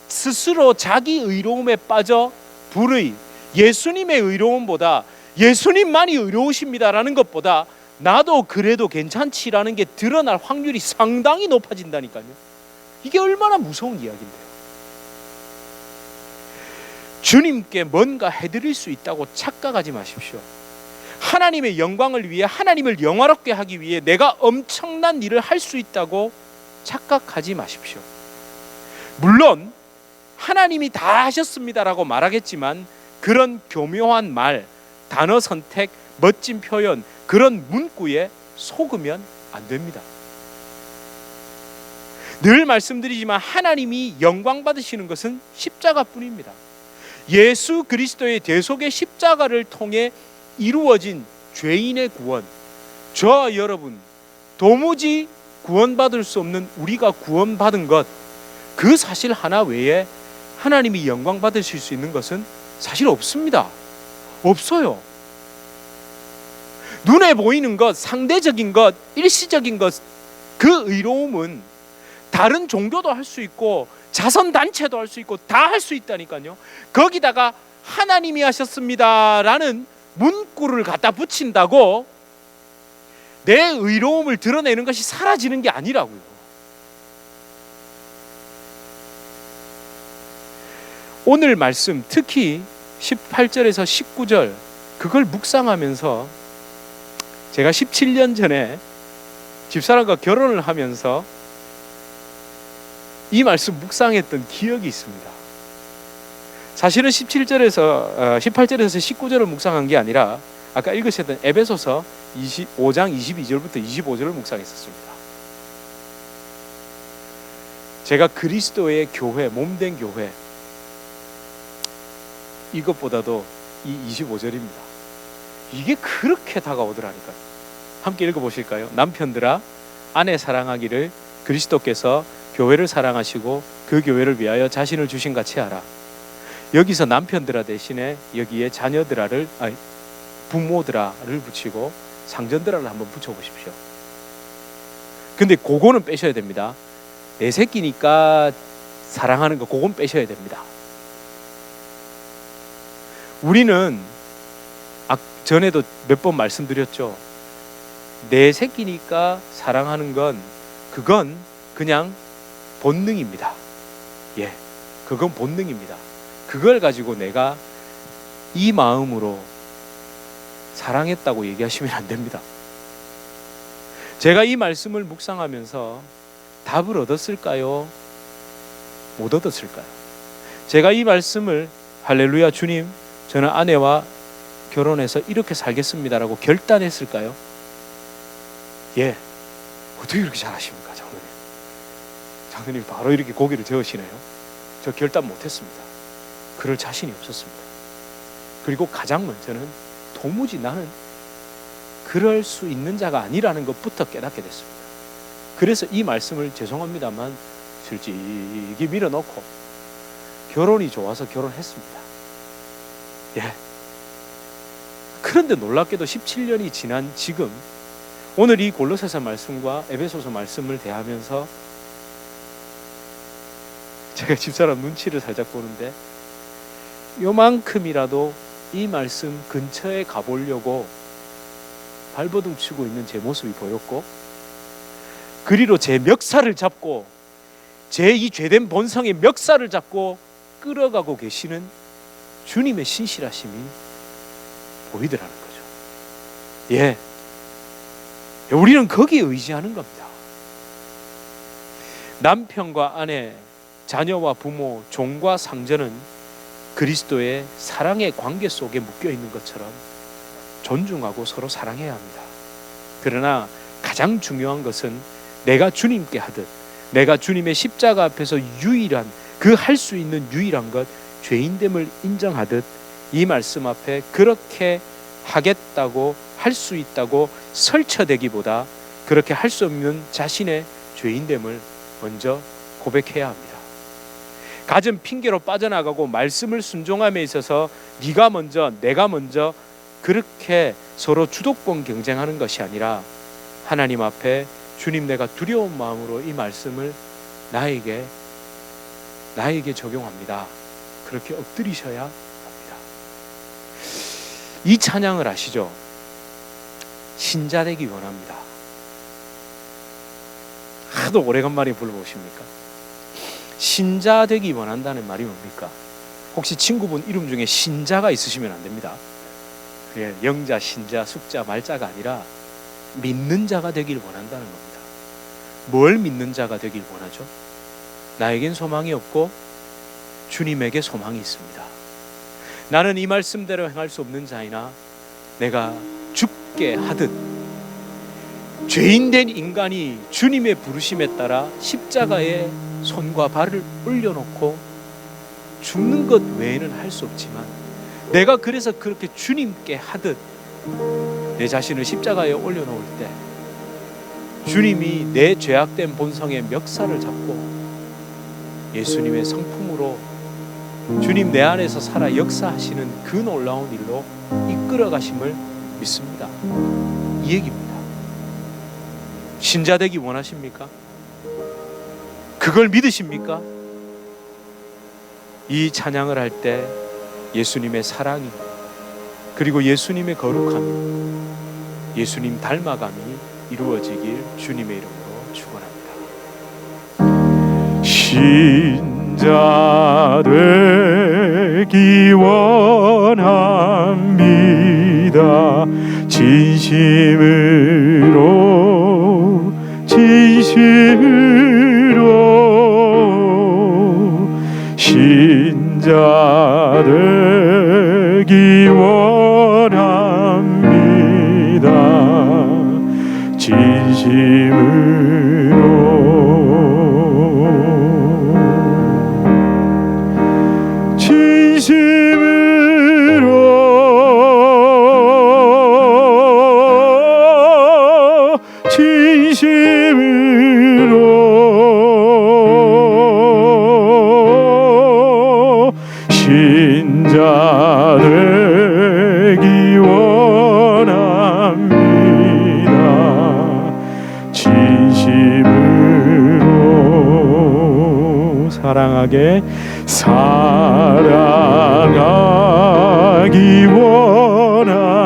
스스로 자기 의로움에 빠져 불의, 예수님의 의로움보다 예수님만이 의로우십니다라는 것보다 나도 그래도 괜찮지라는 게 드러날 확률이 상당히 높아진다니까요. 이게 얼마나 무서운 이야기인데요. 주님께 뭔가 해드릴 수 있다고 착각하지 마십시오. 하나님의 영광을 위해 하나님을 영화롭게 하기 위해 내가 엄청난 일을 할 수 있다고 착각하지 마십시오. 물론 하나님이 다 하셨습니다라고 말하겠지만 그런 교묘한 말, 단어 선택, 멋진 표현, 그런 문구에 속으면 안 됩니다. 늘 말씀드리지만 하나님이 영광 받으시는 것은 십자가뿐입니다. 예수 그리스도의 대속의 십자가를 통해 이루어진 죄인의 구원, 저와 여러분 도무지 구원받을 수 없는 우리가 구원받은 것, 그 사실 하나 외에 하나님이 영광 받으실 수 있는 것은 사실 없습니다. 없어요. 눈에 보이는 것, 상대적인 것, 일시적인 것, 그 의로움은 다른 종교도 할 수 있고 자선단체도 할 수 있고 다 할 수 있다니까요. 거기다가 하나님이 하셨습니다라는 문구를 갖다 붙인다고 내 의로움을 드러내는 것이 사라지는 게 아니라고요. 오늘 말씀 특히 18절에서 19절 그걸 묵상하면서 제가 17년 전에 집사람과 결혼을 하면서 이 말씀 묵상했던 기억이 있습니다. 사실은 18절에서 19절을 묵상한 게 아니라 아까 읽으셨던 에베소서 5장 22절부터 25절을 묵상했었습니다. 제가 그리스도의 교회, 몸된 교회, 이것보다도 이 25절입니다. 이게 그렇게 다가오더라니까요. 함께 읽어보실까요? 남편들아, 아내 사랑하기를 그리스도께서 교회를 사랑하시고 그 교회를 위하여 자신을 주신 같이 하라. 여기서 남편들아 대신에 여기에 자녀들아를 부모들아를 붙이고 상전들아를 한번 붙여보십시오. 근데 그거는 빼셔야 됩니다. 내 새끼니까 사랑하는 거, 그건 빼셔야 됩니다. 우리는 전에도 몇 번 말씀드렸죠. 내 새끼니까 사랑하는 건 그건 그냥 본능입니다. 예, 그건 본능입니다. 그걸 가지고 내가 이 마음으로 사랑했다고 얘기하시면 안 됩니다. 제가 이 말씀을 묵상하면서 답을 얻었을까요? 못 얻었을까요? 제가 이 말씀을 할렐루야 주님, 저는 아내와 결혼해서 이렇게 살겠습니다라고 결단했을까요? 예. 어떻게 이렇게 잘하십니까, 장로님? 장로님 바로 이렇게 고개를 저으시네요. 저 결단 못했습니다. 그럴 자신이 없었습니다. 그리고 가장 먼저는 도무지 나는 그럴 수 있는 자가 아니라는 것부터 깨닫게 됐습니다. 그래서 이 말씀을 죄송합니다만 솔직히 밀어넣고 결혼이 좋아서 결혼했습니다. 예. 그런데 놀랍게도 17년이 지난 지금 오늘 이 골로새서 말씀과 에베소서 말씀을 대하면서 제가 집사람 눈치를 살짝 보는데 요만큼이라도 이 말씀 근처에 가보려고 발버둥 치고 있는 제 모습이 보였고, 그리로 제 멱살을 잡고 제 이 죄된 본성의 멱살을 잡고 끌어가고 계시는 주님의 신실하심이 보이더라는 거죠. 예, 우리는 거기에 의지하는 겁니다. 남편과 아내, 자녀와 부모, 종과 상전은 그리스도의 사랑의 관계 속에 묶여 있는 것처럼 존중하고 서로 사랑해야 합니다. 그러나 가장 중요한 것은 내가 주님께 하듯, 내가 주님의 십자가 앞에서 유일한 그 할 수 있는 유일한 것, 죄인됨을 인정하듯 이 말씀 앞에 그렇게 하겠다고, 할 수 있다고 설쳐대기보다 그렇게 할 수 없는 자신의 죄인됨을 먼저 고백해야 합니다. 갖은 핑계로 빠져나가고 말씀을 순종함에 있어서 네가 먼저, 내가 먼저 그렇게 서로 주도권 경쟁하는 것이 아니라 하나님 앞에 주님, 내가 두려운 마음으로 이 말씀을 나에게 적용합니다. 그렇게 엎드리셔야 합니다. 이 찬양을 아시죠? 신자 되기 원합니다. 하도 오래간만에 불러보십니까? 신자 되기 원한다는 말이 뭡니까? 혹시 친구분 이름 중에 신자가 있으시면 안 됩니다. 예, 영자, 신자, 숙자, 말자가 아니라 믿는 자가 되길 원한다는 겁니다. 뭘 믿는 자가 되길 원하죠? 나에겐 소망이 없고 주님에게 소망이 있습니다. 나는 이 말씀대로 행할 수 없는 자이나 내가 죽게 하듯 죄인된 인간이 주님의 부르심에 따라 십자가에 손과 발을 올려놓고 죽는 것 외에는 할 수 없지만, 내가 그래서 그렇게 주님께 하듯 내 자신을 십자가에 올려놓을 때 주님이 내 죄악된 본성의 멱살을 잡고 예수님의 성품으로 주님 내 안에서 살아 역사하시는 그 놀라운 일로 이끌어 가심을 믿습니다. 이 얘기입니다. 신자 되기 원하십니까? 그걸 믿으십니까? 이 찬양을 할 때 예수님의 사랑이, 그리고 예수님의 거룩함이, 예수님 닮아감이 이루어지길 주님의 이름으로 축원합니다. 신자 되기 원합니다. 진심으로 신자 되기 원합니다. 진심으로 신자 되기 원합니다. 진심으로 사랑하기 원합니다.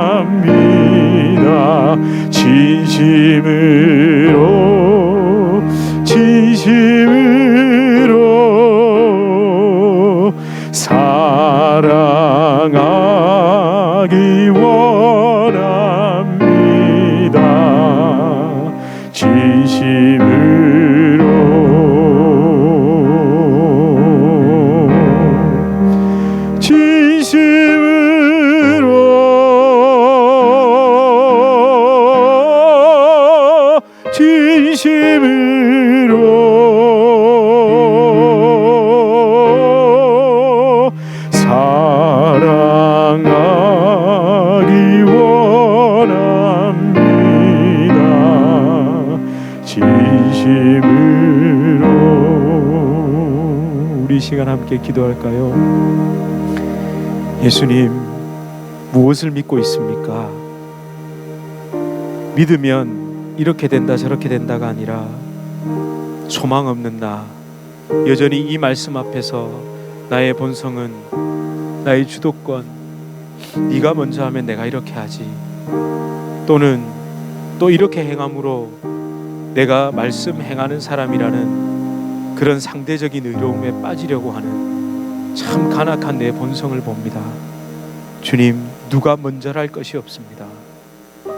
진심으로 사랑하기 원합니다. 진심으로 사랑하기 원합니다. 진심으로. 우리 시간 함께 기도할까요? 예수님, 무엇을 믿고 있습니까? 믿으면 이렇게 된다 저렇게 된다가 아니라 소망 없는 나, 여전히 이 말씀 앞에서 나의 본성은, 나의 주도권, 네가 먼저 하면 내가 이렇게 하지, 또는 또 이렇게 행함으로 내가 말씀 행하는 사람이라는 그런 상대적인 의로움에 빠지려고 하는 참 간악한 내 본성을 봅니다. 주님, 누가 먼저랄 것이 없습니다.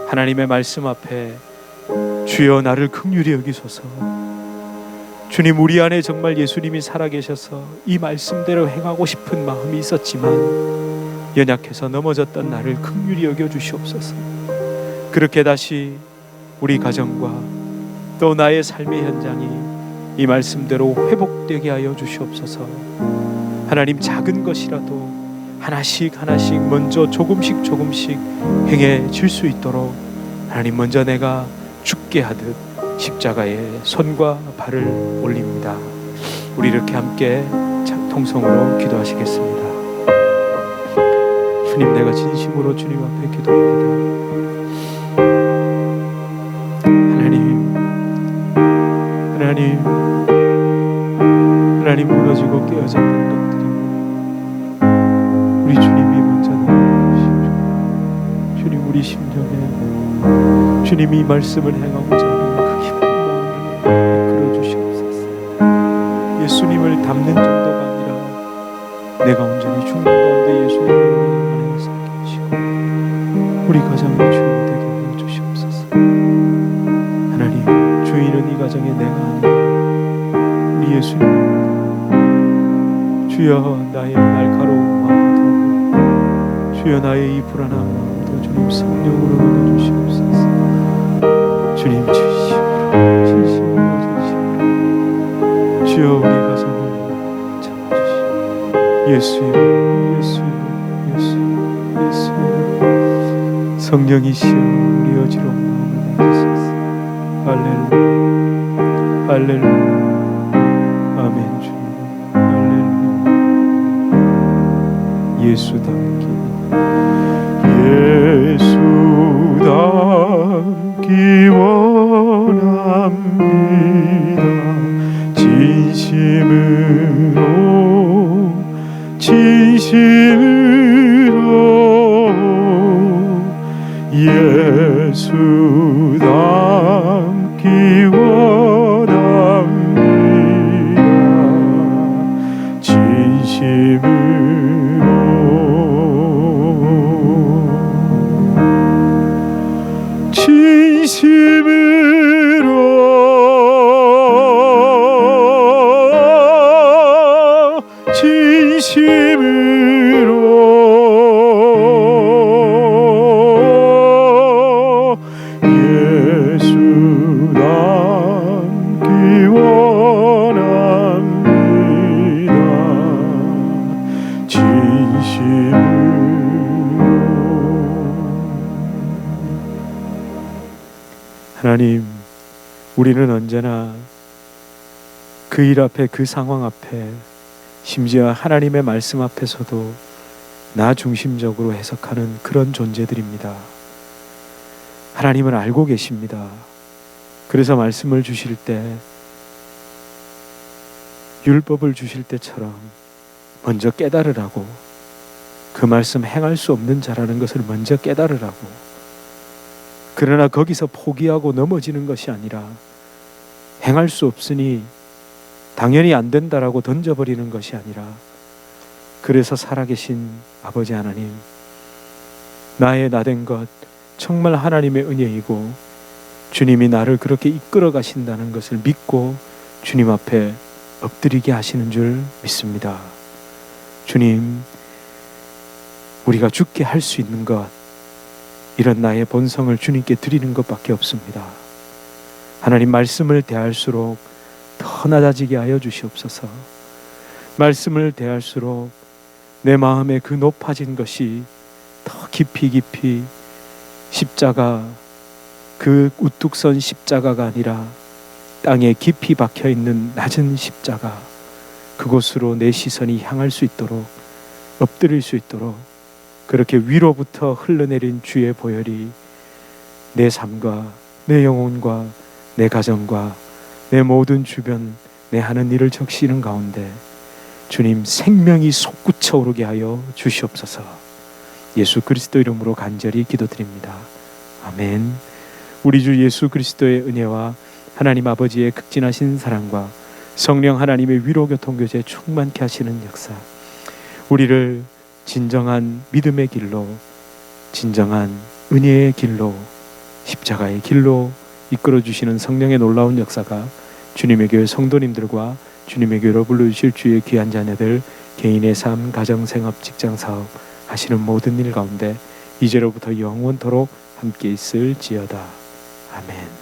하나님의 말씀 앞에 주여 나를 긍휼히 여기소서. 주님, 우리 안에 정말 예수님이 살아계셔서 이 말씀대로 행하고 싶은 마음이 있었지만 연약해서 넘어졌던 나를 긍휼히 여겨주시옵소서. 그렇게 다시 우리 가정과 또 나의 삶의 현장이 이 말씀대로 회복되게 하여 주시옵소서. 하나님, 작은 것이라도 하나씩 먼저 조금씩 행해질 수 있도록 하나님, 먼저 내가 죽게 하듯 십자가에 손과 발을 올립니다. 우리 이렇게 함께 통성으로 기도하시겠습니다. 주님, 내가 진심으로 주님 앞에 기도합니다. 하나님, 무너지고 깨어졌던 것들이 우리 주님이 먼저 나와주십시오. 주님, 우리 심령에 주님이 말씀을 행하고자 하는 그 깊은 마음을 이끌어 주시옵소서. 예수님을 닮는 정도가 아니라 내가 온전히 죽는 가운데 예수님의 은혜 안에 살게 하시고 우리 가정의 주인 되게 하여 주시옵소서. 하나님, 주인은 이 가정의 내가 아니라 우리 예수님입니다. 주여, 나의 날카로운 마음도, 주여, 나의 이 불안한 마음도 주님 성령으로 녹여주시옵소서. 주님, 진심으로 주여, 우리 가정을 잡아주시오. 예수여, 성령이시여, 우리 어지러운 마음을 만지소서. 할렐루야. 아멘. 주님, 할렐루야. 예수 닮기 원합니다. 진심으로 예수 닮기 원합니다. 진심으로 진심으로 하나님, 우리는 언제나 그 일 앞에, 그 상황 앞에, 심지어 하나님의 말씀 앞에서도 나 중심적으로 해석하는 그런 존재들입니다. 하나님은 알고 계십니다. 그래서 말씀을 주실 때, 율법을 주실 때처럼 먼저 깨달으라고, 그 말씀 행할 수 없는 자라는 것을 먼저 깨달으라고, 그러나 거기서 포기하고 넘어지는 것이 아니라 행할 수 없으니 당연히 안 된다라고 던져버리는 것이 아니라, 그래서 살아계신 아버지 하나님, 나의 나된 것 정말 하나님의 은혜이고 주님이 나를 그렇게 이끌어 가신다는 것을 믿고 주님 앞에 엎드리게 하시는 줄 믿습니다. 주님, 우리가 죽게 할 수 있는 것, 이런 나의 본성을 주님께 드리는 것밖에 없습니다. 하나님, 말씀을 대할수록 더 낮아지게 하여 주시옵소서. 말씀을 대할수록 내 마음에 그 높아진 것이 더 깊이 십자가, 그 우뚝 선 십자가가 아니라 땅에 깊이 박혀있는 낮은 십자가, 그곳으로 내 시선이 향할 수 있도록, 엎드릴 수 있도록, 그렇게 위로부터 흘러내린 주의 보혈이 내 삶과 내 영혼과 내 가정과 내 모든 주변, 내 하는 일을 적시는 가운데 주님 생명이 솟구쳐 오르게 하여 주시옵소서. 예수 그리스도 이름으로 간절히 기도드립니다. 아멘. 우리 주 예수 그리스도의 은혜와 하나님 아버지의 극진하신 사랑과 성령 하나님의 위로 교통교제 충만케 하시는 역사, 우리를 진정한 믿음의 길로, 진정한 은혜의 길로, 십자가의 길로 이끌어 주시는 성령의 놀라운 역사가 주님의 교회 성도님들과 주님의 교회로 불러주실 주의 귀한 자녀들 개인의 삶, 가정, 생업, 직장, 사업 하시는 모든 일 가운데 이제로부터 영원토록 함께 있을지어다. 아멘.